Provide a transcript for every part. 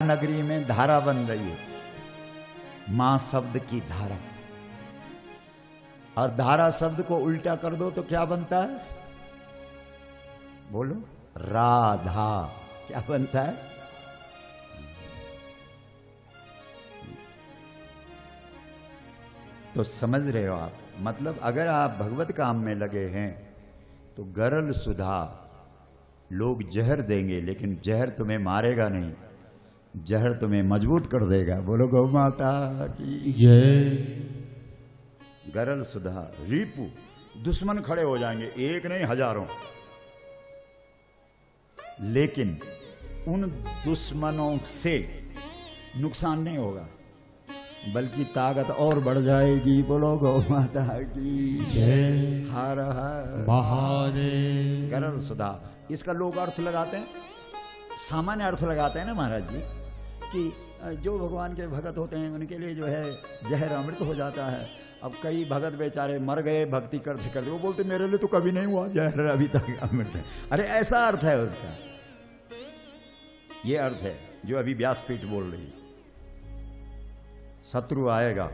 नगरी में धारा बन रही है, मां शब्द की धारा। और धारा शब्द को उल्टा कर दो तो क्या बनता है? बोलो, राधा। क्या बनता है? तो समझ रहे हो आप? मतलब अगर आप भगवत काम में लगे हैं तो गरल सुधा, लोग जहर देंगे लेकिन जहर तुम्हें मारेगा नहीं, जहर तुम्हें मजबूत कर देगा। बोलो गौ माता की जय। गरल सुधा रिपु, दुश्मन खड़े हो जाएंगे, एक नहीं हजारों, लेकिन उन दुश्मनों से नुकसान नहीं होगा, बल्कि ताकत और बढ़ जाएगी। बोलो गौ माता की जय। हर हर महादेव। गरल सुधा, इसका लोग अर्थ लगाते हैं, सामान्य अर्थ लगाते हैं ना महाराज जी, कि जो भगवान के भगत होते हैं उनके लिए जो है जहर अमृत हो जाता है। अब कई भगत बेचारे मर गए भक्ति करते करते, वो बोलते मेरे लिए तो कभी नहीं हुआ जहर, अभी तक अमृत है। अरे ऐसा अर्थ है उसका, ये अर्थ है जो अभी व्यासपीठ बोल रही है। शत्रु आएगा,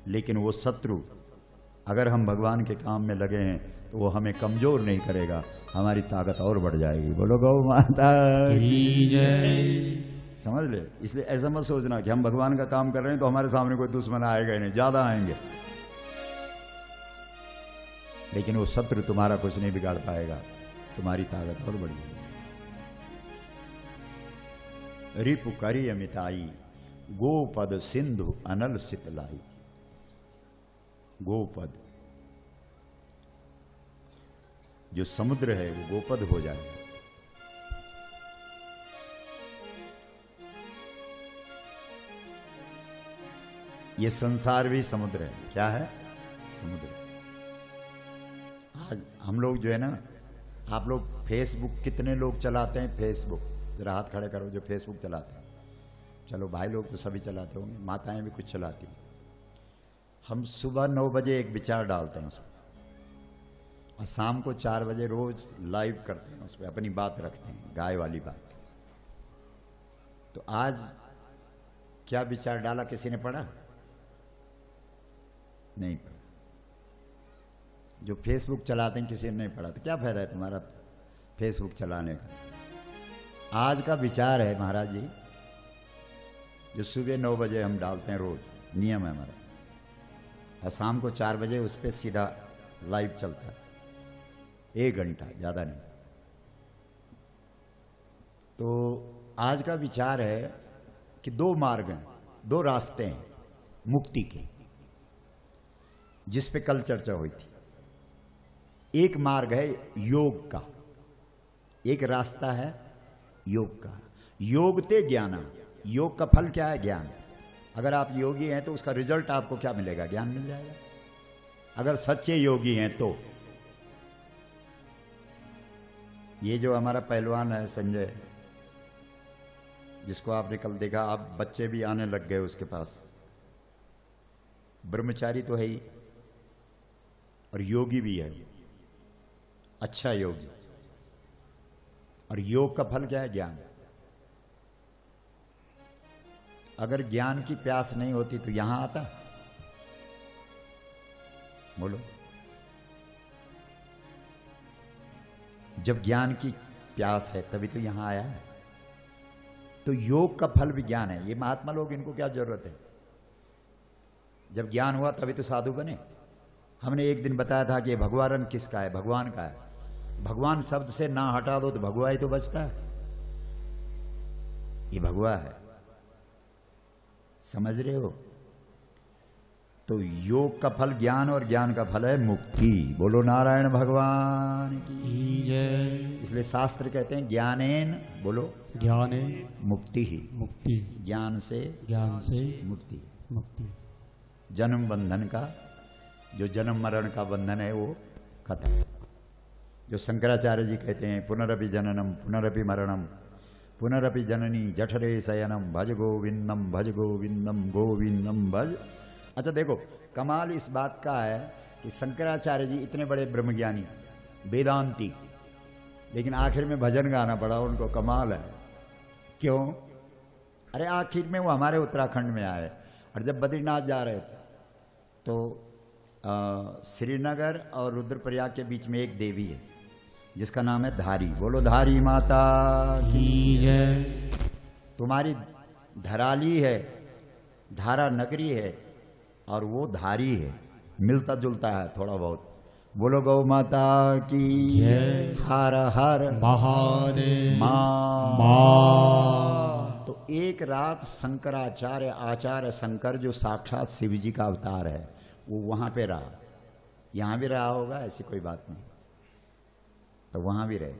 लेकिन वो शत्रु अगर हम भगवान के काम में लगे हैं तो वो हमें कमजोर नहीं करेगा, हमारी ताकत और बढ़ जाएगी। बोलो गौ माता की जय। समझ ले। इसलिए ऐसा मत सोचना कि हम भगवान का काम कर रहे हैं तो हमारे सामने कोई दुश्मन आएगा ही नहीं, ज्यादा आएंगे, लेकिन वो शत्रु तुम्हारा कुछ नहीं बिगाड़ पाएगा, तुम्हारी ताकत और बढ़ेगी। रिपु करी अमिताई, गोपद सिंधु अनल सितलाई। गोपद, जो समुद्र है वो गोपद हो जाएगा। ये संसार भी समुद्र है। क्या है? समुद्र। आज हम लोग जो है ना, आप लोग फेसबुक कितने लोग चलाते हैं? फेसबुक जरा हाथ खड़े करो जो फेसबुक चलाते हैं। चलो भाई लोग तो सभी चलाते होंगे, माताएं भी कुछ चलाती हैं। हम सुबह 9 बजे एक विचार डालते हैं उसमें, और शाम को 4 बजे रोज लाइव करते हैं, उस पर अपनी बात रखते हैं, गाय वाली बात। तो आज क्या विचार डाला, किसी ने पढ़ा? नहीं पढ़ा। जो फेसबुक चलाते हैं किसी ने नहीं पढ़ा, तो क्या फायदा है तुम्हारा फेसबुक चलाने का? आज का विचार है महाराज जी, जो सुबह 9 बजे हम डालते हैं, रोज नियम है हमारा, और शाम को 4 बजे उस पर सीधा लाइव चलता है, 1 घंटा, ज्यादा नहीं। तो आज का विचार है कि 2 मार्ग हैं, 2 रास्ते हैं मुक्ति के, जिस पे कल चर्चा हुई थी। एक मार्ग है योग का, एक रास्ता है योग का। योग ते ज्ञाना, योग का फल क्या है? ज्ञान। अगर आप योगी हैं तो उसका रिजल्ट आपको क्या मिलेगा? ज्ञान मिल जाएगा, अगर सच्चे योगी हैं तो। ये जो हमारा पहलवान है संजय, जिसको आपने कल देखा, आप बच्चे भी आने लग गए उसके पास, ब्रह्मचारी तो है ही और योगी भी है, अच्छा योगी। और योग का फल क्या है? ज्ञान। अगर ज्ञान की प्यास नहीं होती तो यहां आता? बोलो। जब ज्ञान की प्यास है तभी तो यहां आया है। तो योग का फल भी ज्ञान है। ये महात्मा लोग, इनको क्या जरूरत है? जब ज्ञान हुआ तभी तो साधु बने। हमने एक दिन बताया था कि भगवान किसका है? भगवान का है। भगवान शब्द से ना हटा दो तो भगवा ही तो बचता है, ये भगवा है। समझ रहे हो? तो योग का फल ज्ञान और ज्ञान का फल है मुक्ति। बोलो नारायण भगवान की जय। इसलिए शास्त्र कहते हैं ज्ञानेन, बोलो, ज्ञाने मुक्ति ही। मुक्ति, ज्ञान से मुक्ति। मुक्ति। जन्म बंधन का, जो जन्म मरण का बंधन है वो खत्म। जो शंकराचार्य जी कहते हैं पुनरपि जननम पुनरपि मरणम पुनरपि जननी जठरे शयनम भज गोविंदम गोविंदम भज। अच्छा देखो, कमाल इस बात का है कि शंकराचार्य जी इतने बड़े ब्रह्मज्ञानी, वेदांती, लेकिन आखिर में भजन गाना पड़ा उनको। कमाल है। क्यों? अरे आखिर में वो हमारे उत्तराखंड में आए, और जब बद्रीनाथ जा रहे थे तो श्रीनगर और रुद्रप्रयाग के बीच में एक देवी है जिसका नाम है धारी। बोलो धारी माता की जय। तुम्हारी धराली है, धारा नगरी है, और वो धारी है, मिलता जुलता है थोड़ा बहुत। बोलो गौ माता की जय। हर हर महादेव। माँ। तो एक रात शंकराचार्य आचार्य शंकर जो साक्षात शिव जी का अवतार है वो वहां पे रहा। यहां भी रहा होगा, ऐसी कोई बात नहीं, तो वहां भी रहे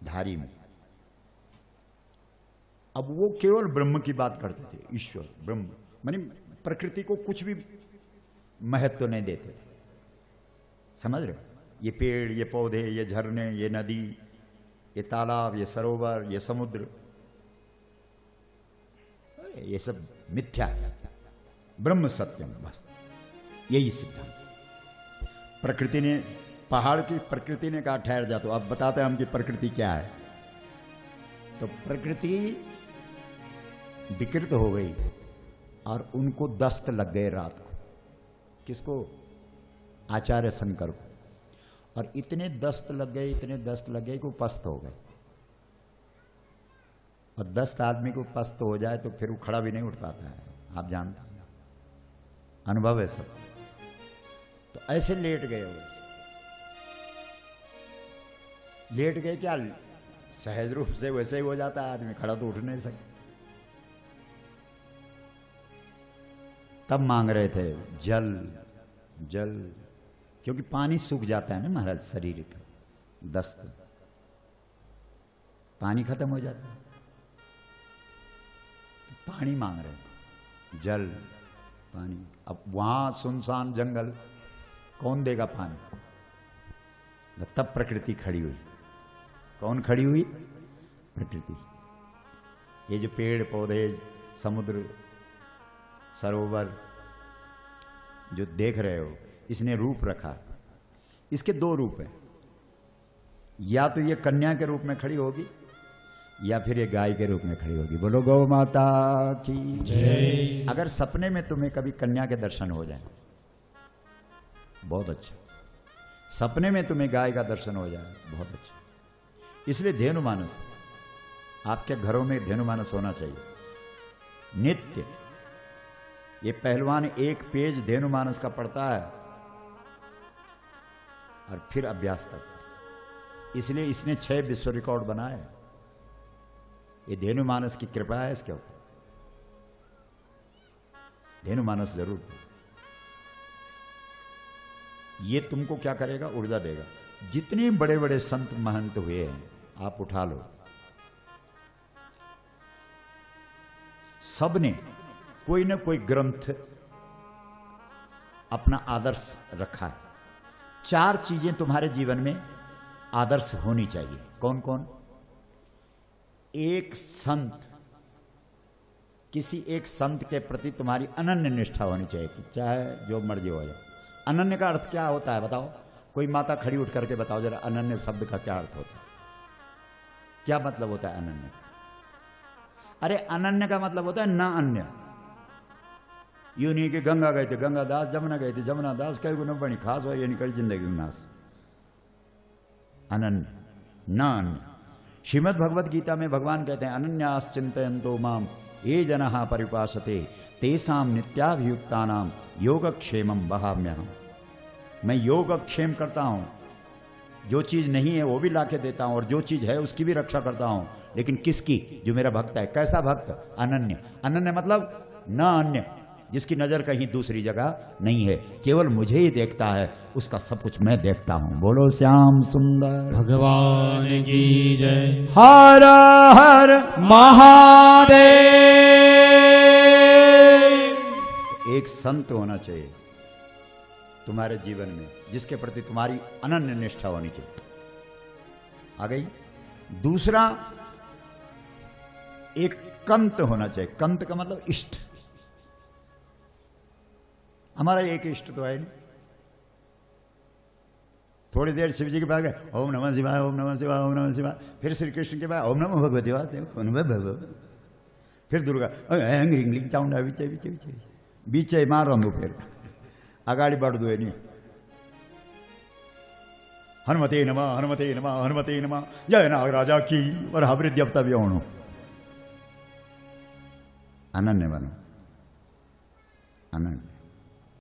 धारी में। अब वो केवल ब्रह्म की बात करते थे, ईश्वर ब्रह्म, मानी प्रकृति को कुछ भी महत्व नहीं देते थे। समझ रहे हो? ये पेड़, ये पौधे, ये झरने, ये नदी, ये तालाब, ये सरोवर, ये समुद्र, ये सब मिथ्या है, ब्रह्म सत्यम, बस यही सिद्धांत। प्रकृति ने, पहाड़ की प्रकृति ने कहा ठहर जा, तो अब बताते हैं हम कि प्रकृति क्या है। तो प्रकृति विकृत हो गई और उनको दस्त लग गए रात को। किसको? आचार्य शंकर को। और इतने दस्त लग गए, इतने दस्त लग गए कि वो पस्त हो गए। और दस्त आदमी को पस्त हो जाए तो फिर वो खड़ा भी नहीं उठ पाता है, आप जानते हैं, अनुभव है सब। तो ऐसे लेट गए वो, लेट गए क्या, सहज रूप से वैसे ही हो जाता है आदमी, खड़ा तो उठ नहीं सकता। तब मांग रहे थे जल जल, क्योंकि पानी सूख जाता है ना महाराज शरीर का, दस्त, पानी खत्म हो जाता है। तो पानी मांग रहे थे, जल पानी। अब वहां सुनसान जंगल, कौन देगा पानी? तब प्रकृति खड़ी हुई। कौन खड़ी हुई? प्रकृति। ये जो पेड़ पौधे, समुद्र, सरोवर जो देख रहे हो, इसने रूप रखा। इसके दो रूप हैं, या तो ये कन्या के रूप में खड़ी होगी या फिर ये गाय के रूप में खड़ी होगी। बोलो गौ माता की जय। अगर सपने में तुम्हें कभी कन्या के दर्शन हो जाए, बहुत अच्छा। सपने में तुम्हें गाय का दर्शन हो जाए, बहुत अच्छा। इसलिए धेनुमानस, आपके घरों में धेनुमानस होना चाहिए नित्य। ये पहलवान एक पेज धेनुमानस का पढ़ता है और फिर अभ्यास करता है, इसलिए इसने 6 विश्व रिकॉर्ड बनाए। ये धेनुमानस की कृपा है इसके ऊपर। धेनुमानस जरूर, ये तुमको क्या करेगा? ऊर्जा देगा। जितने बड़े बड़े संत महंत हुए हैं आप उठा लो, सबने कोई ना कोई ग्रंथ अपना आदर्श रखा है। 4 चीजें तुम्हारे जीवन में आदर्श होनी चाहिए। कौन कौन? एक संत, किसी एक संत के प्रति तुम्हारी अनन्य निष्ठा होनी चाहिए, कि चाहे जो मर्जी हो जाए। अनन्य का अर्थ क्या होता है बताओ? कोई माता खड़ी उठ करके बताओ जरा, अनन्य शब्द का क्या अर्थ होता है? क्या मतलब होता है अनन्य? अरे अनन्य का मतलब होता है न अन्य। यूं नहीं कि गंगा गए थे गंगा दास, जमुना गए थे जमुना दास, कई गुना बनी खास हो, ये निकल जिंदगी में नाश। अनन्य न अन्य। श्रीमद् भगवद गीता में भगवान कहते हैं अनन्यास चिंतयन्तो माम ये जनः परिपासते तेषां नित्याभियुक्तानां योगक्षेमं वहाम्यहम्। मैं योगक्षेम करता हूं, जो चीज नहीं है वो भी लाके देता हूं और जो चीज है उसकी भी रक्षा करता हूं, लेकिन किसकी? जो मेरा भक्त है। कैसा भक्त? अनन्य। अनन्य मतलब न अन्य, जिसकी नजर कहीं दूसरी जगह नहीं है, केवल मुझे ही देखता है, उसका सब कुछ मैं देखता हूं। बोलो श्याम सुंदर भगवान की जय। हर हर महादेव। एक संत होना चाहिए तुम्हारे जीवन में, जिसके प्रति तुम्हारी अनन्य निष्ठा होनी चाहिए। आ गई? दूसरा, एक कंत होना चाहिए। कंत का मतलब इष्ट। हमारा एक इष्ट तो है नहीं। थोड़ी देर शिव जी के पास गए, ओम नमः शिवाय ओम नमः शिवाय ओम नमः शिवाय, फिर श्री कृष्ण के पास ओम नमः भगवते वासुदेवाय, फिर दुर्गा रिंगलिंग चाउंडा विचे विचे विचे बीचे मारोंदु फिर आगाड़ी बढ़दु है नहीं हनुमते नमः हनुमते नमः हनुमते नमः जय नागराजा की और हबृद्ध अब तब होणो आनंद ने बनो आनंद